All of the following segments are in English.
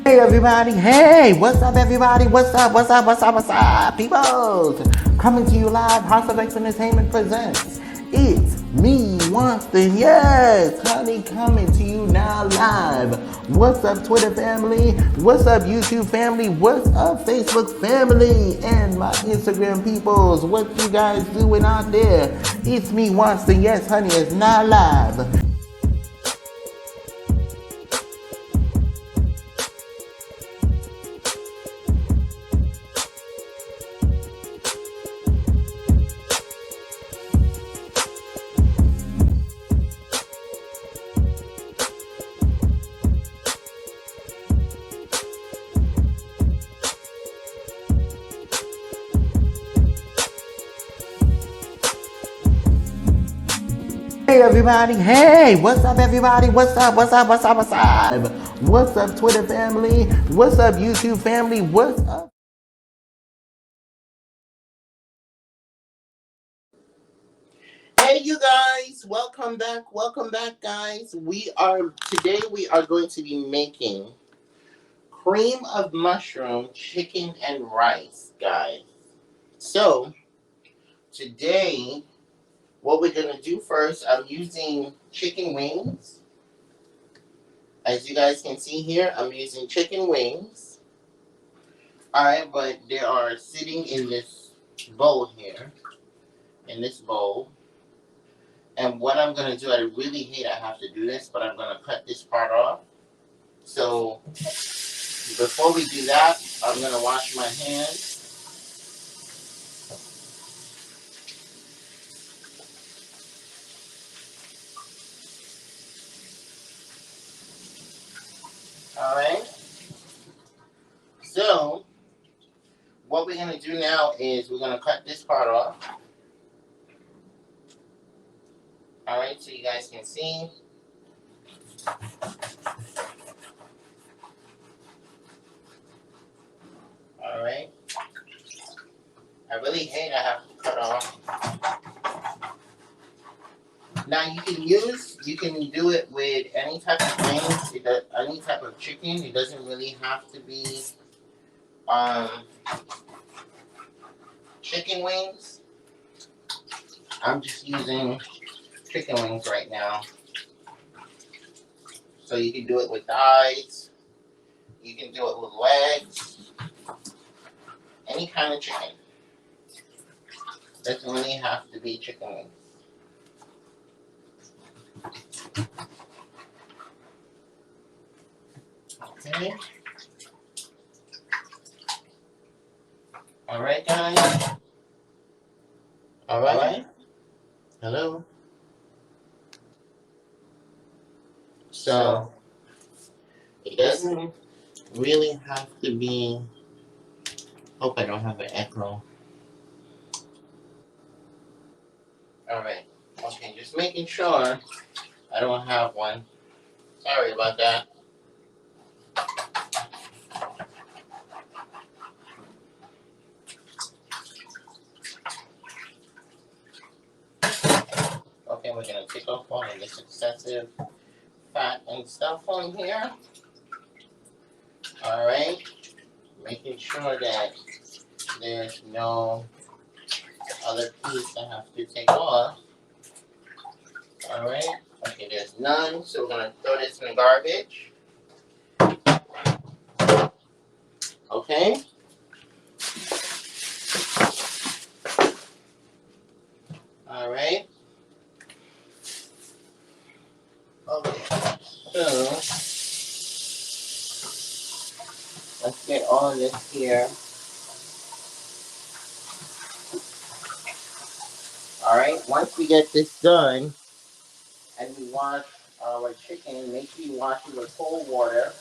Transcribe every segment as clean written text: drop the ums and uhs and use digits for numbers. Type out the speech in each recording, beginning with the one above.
Hey everybody, hey, what's up everybody, what's up, peoples? Coming to you live, House of X Entertainment presents It's Me, Winston, yes, honey, coming to you now live. What's up Twitter family, what's up YouTube family, what's up Facebook family, and my Instagram peoples, what you guys doing out there? It's Me, Winston, yes, honey, it's now live. Hey everybody, hey, what's up everybody, what's up, what's up Twitter family, what's up YouTube family, what's up? Hey you guys, welcome back guys. Today we are going to be making cream of mushroom, chicken and rice, guys. So, today what we're going to do first, I'm using chicken wings. As you guys can see here, I'm using chicken wings. Alright, but they are sitting in this bowl here. In this bowl. And what I'm going to do, I really hate I have to do this, but I'm going to cut this part off. So, before we do that, I'm going to wash my hands. Alright. So, what we're going to do now is we're going to cut this part off. Alright, so you guys can see. Alright. I really hate I have to cut off. Now you can do it with any type of wings, any type of chicken. It doesn't really have to be chicken wings. I'm just using chicken wings right now. So you can do it with thighs. You can do it with legs. Any kind of chicken. Doesn't really have to be chicken wings. Okay. Alright guys. Alright. Hello. So it doesn't really have to be. Hope I don't have an echo. Alright. Okay, just making sure I don't have one. Sorry about that. Okay, we're gonna take off all of this excessive fat and stuff on here. Alright. Making sure that there's no other piece I have to take off. Alright. Okay, there's none, so we're gonna throw this in the garbage. Okay. Alright. Okay. So let's get all of this here. Alright, once we get this done and we wash our chicken, make sure you wash it with cold water.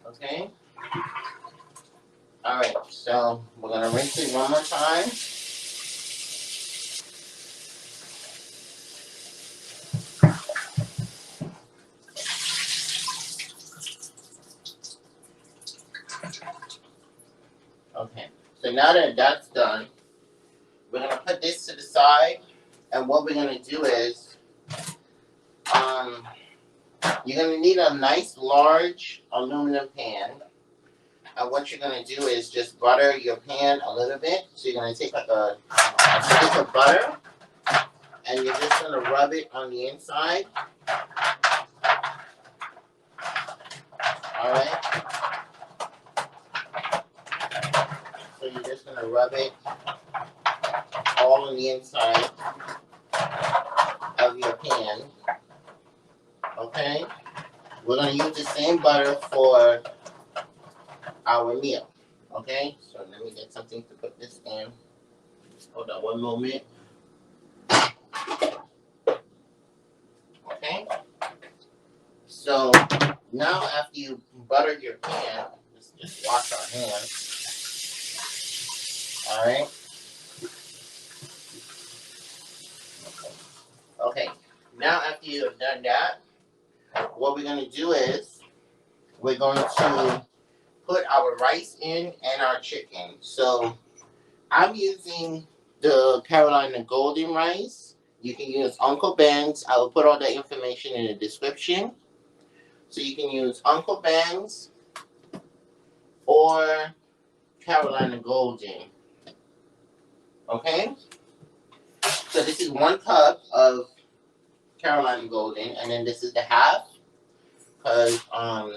Okay? Alright, so we're going to rinse it one more time. Okay, so now that that's done, we're going to put put this to the side, and what we're gonna do is, you're gonna need a nice large aluminum pan. And what you're gonna do is just butter your pan a little bit. So you're gonna take like a stick of butter, and you're just gonna rub it on the inside. All right. So you're just gonna rub it all on the inside of your pan. Okay. We're gonna use the same butter for our meal. Okay. So let me get something to put this in. Hold on one moment. Okay. So now after you butter your pan, let's just wash our hands. All right. Okay. Now after you have done that, what we're going to do is we're going to put our rice in and our chicken. So I'm using the Carolina Golden rice. You can use Uncle Ben's. I will put all the information in the description. So you can use Uncle Ben's or Carolina Golden. Okay? So this is 1 cup of Carolina Golden, and then this is the half, because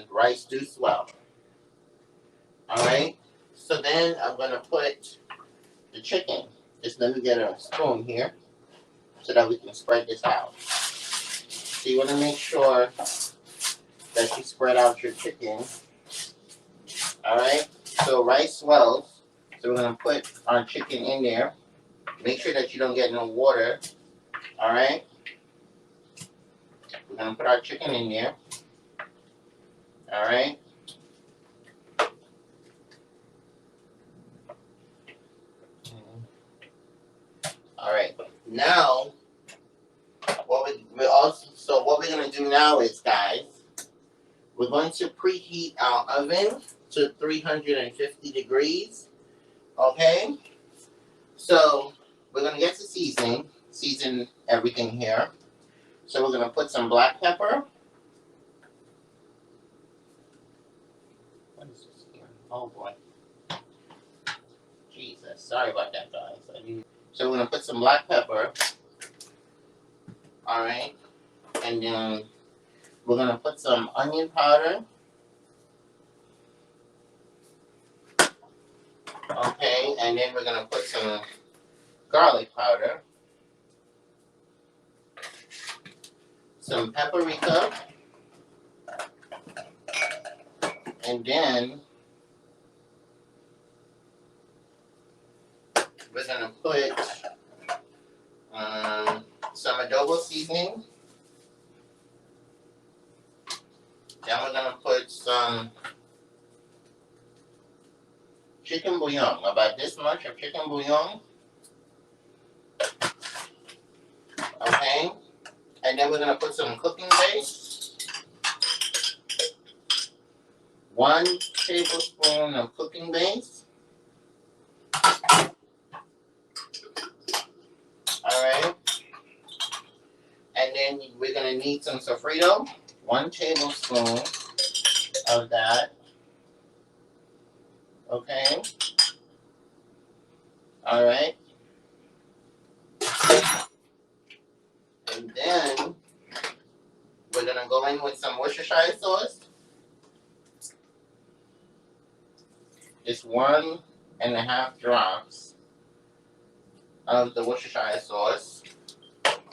rice do swell. Alright? So then I'm going to put the chicken. Just let me get a spoon here so that we can spread this out. So you want to make sure that you spread out your chicken. Alright? So rice swells. So we're going to put our chicken in there. Make sure that you don't get no water. Alright? We're going to put our chicken in there. Alright? Alright. Now, what we're going to do now is, guys, we're going to preheat our oven to 350 degrees. Okay? So, we're going to get to season everything here. So we're going to put some black pepper. What is this here? Oh boy. Jesus. Sorry about that, guys. So we're going to put some black pepper. Alright. And then we're going to put some onion powder. Okay. And then we're going to put some garlic powder. Some paprika. And then we're going to put some adobo seasoning. Then we're going to put some chicken bouillon, about this much of chicken bouillon. Okay. And then we're going to put some cooking base. 1 tablespoon of cooking base. Alright. And then we're going to need some sofrito. 1 tablespoon of that. Okay. Alright. And then we're going to go in with some Worcestershire sauce. Just 1.5 drops of the Worcestershire sauce.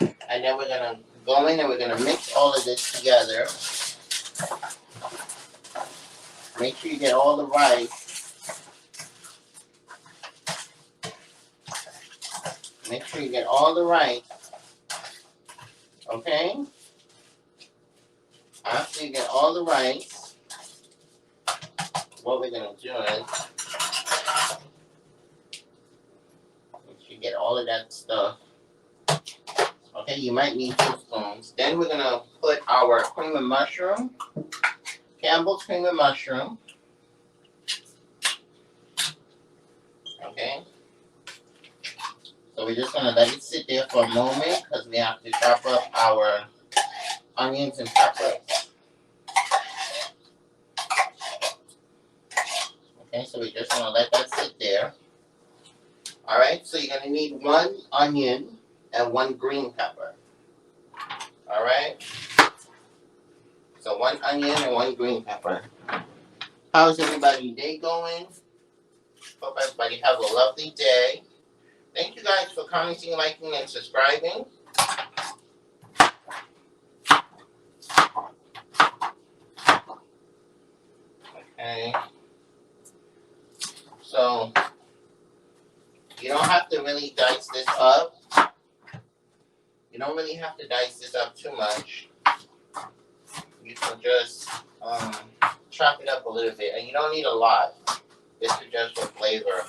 And then we're going to go in and we're going to mix all of this together. Make sure you get all the rice. Make sure you get all the rice. Okay? After you get all the rice, what we're going to do is, make sure you get all of that stuff. Okay, you might need 2 spoons. Then we're going to put our cream of mushroom, Campbell's cream of mushroom. Okay. So So we're just gonna let it sit there for a moment because we have to chop up our onions and peppers. Okay, so we're just gonna let that sit there. Alright, so you're gonna need 1 onion and 1 green pepper. Alright? So 1 onion and 1 green pepper. How's everybody's day going? Hope everybody have a lovely day. Thank you guys for commenting, liking, and subscribing. Okay. So, you don't have to really dice this up. You don't really have to dice this up too much. You can just chop it up a little bit. And you don't need a lot. This is just for flavor.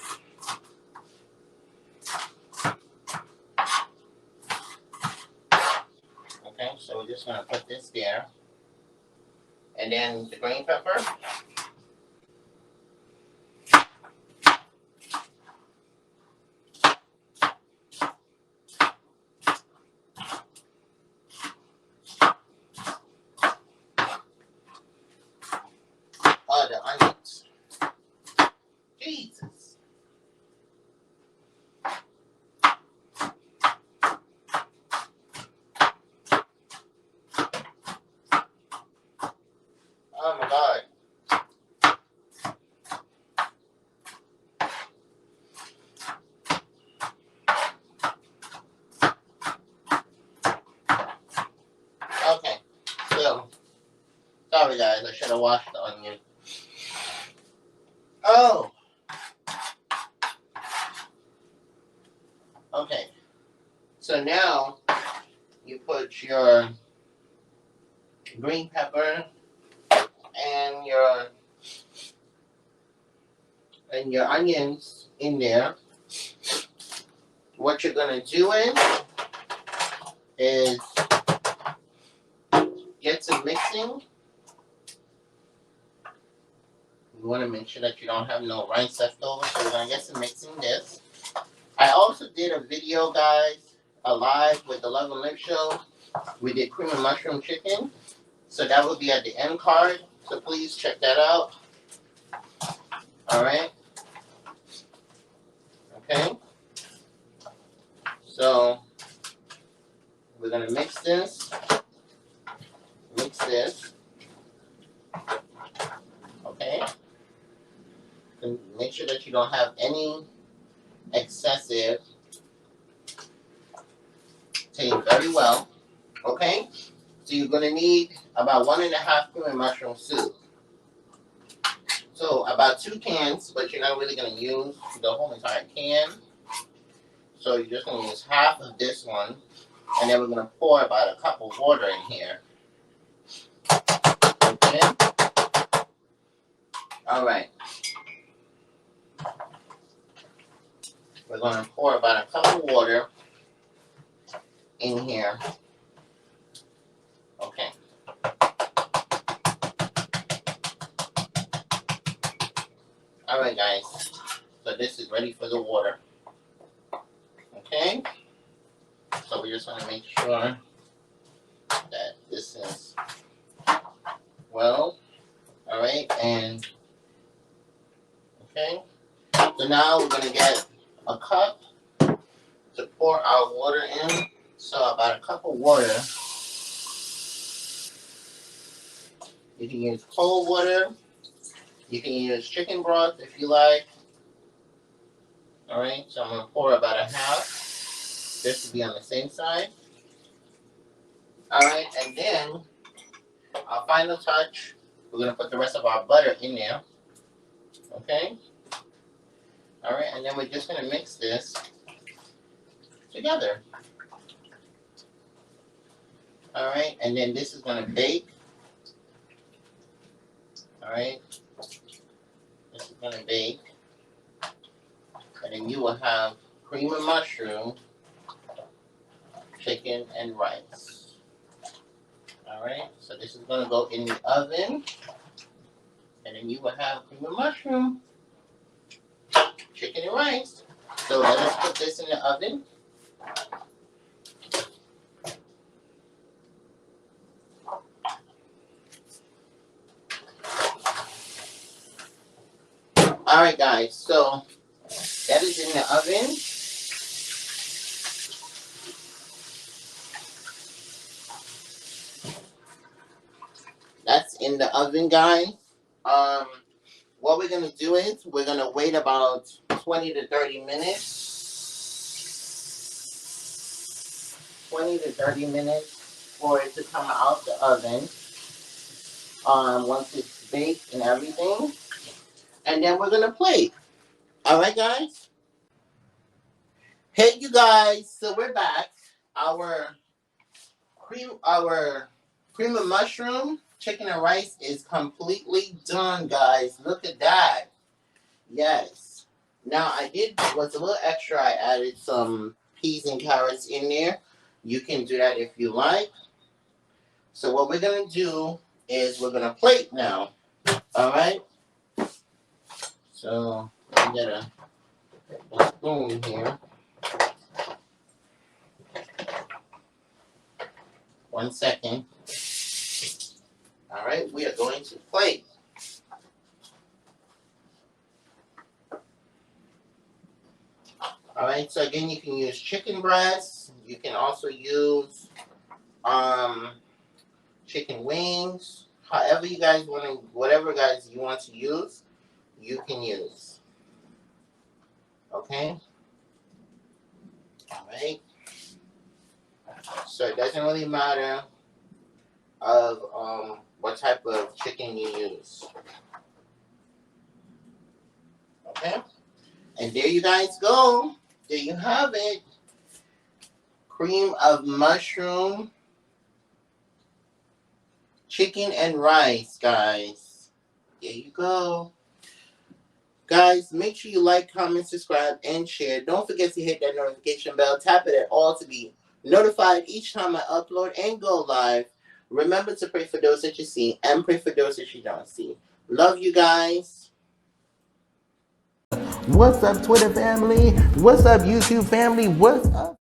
Okay, so we're just going to put this there. And then the green pepper. Oh, the onions. Jesus. Oh my God. Okay, so, sorry guys, I should have washed the onion. Oh! Okay, so now you put your green pepper and your onions in there. What you're gonna do is get some mixing. You want to make sure that you don't have no rice left over, so we're gonna get some mixing this. I also did a video, guys, a live with the Love and Live show. We did cream and mushroom chicken, so that will be at the end card. So please check that out. All right. Okay. So we're gonna mix this. Mix this. Okay. And make sure that you don't have any excessive. Take very well. Okay. So you're gonna need about 1.5 cream and mushroom soup. So about 2 cans, but you're not really gonna use the whole entire can. So you're just gonna use half of this one, and then we're gonna pour about a cup of water in here. Okay. All right. We're gonna pour about a cup of water in here. Okay. All right, guys. So this is ready for the water. Okay. So we just want to make sure that this is well. All right, and okay. So now we're gonna get a cup to pour our water in. So about a cup of water. You can use cold water. You can use chicken broth if you like. All right, so I'm gonna pour about a half. This will be on the same side. All right, and then our final touch, we're gonna put the rest of our butter in there. Okay. All right, and then we're just gonna mix this together. All right, and then this is gonna bake. All right, this is gonna bake, and then you will have cream and mushroom, chicken, and rice. All right, so this is gonna go in the oven, and then you will have cream and mushroom, chicken, and rice. So let us put this in the oven. Alright guys, so that is in the oven. That's in the oven, guys. What we're gonna do is we're gonna wait about 20 to 30 minutes. 20 to 30 minutes for it to come out the oven. Once it's baked and everything. And then we're gonna plate. Alright guys? Hey you guys, so we're back. Our cream of mushroom, chicken and rice is completely done, guys. Look at that. Yes. Now I did was a little extra. I added some peas and carrots in there. You can do that if you like. So what we're gonna do is we're gonna plate now. Alright? So I'm gonna get a spoon here. 1 second. Alright, we are going to plate. Alright, so again you can use chicken breast. You can also use chicken wings. However you guys want to, whatever guys you want to use, you can use. Okay? Alright. So it doesn't really matter of what type of chicken you use. Okay? And there you guys go. There you have it. Cream of mushroom, chicken and rice, guys. There you go. Guys, make sure you like, comment, subscribe, and share. Don't forget to hit that notification bell. Tap it at all to be notified each time I upload and go live. Remember to pray for those that you see and pray for those that you don't see. Love you guys. What's up, Twitter family? What's up, YouTube family? What's up?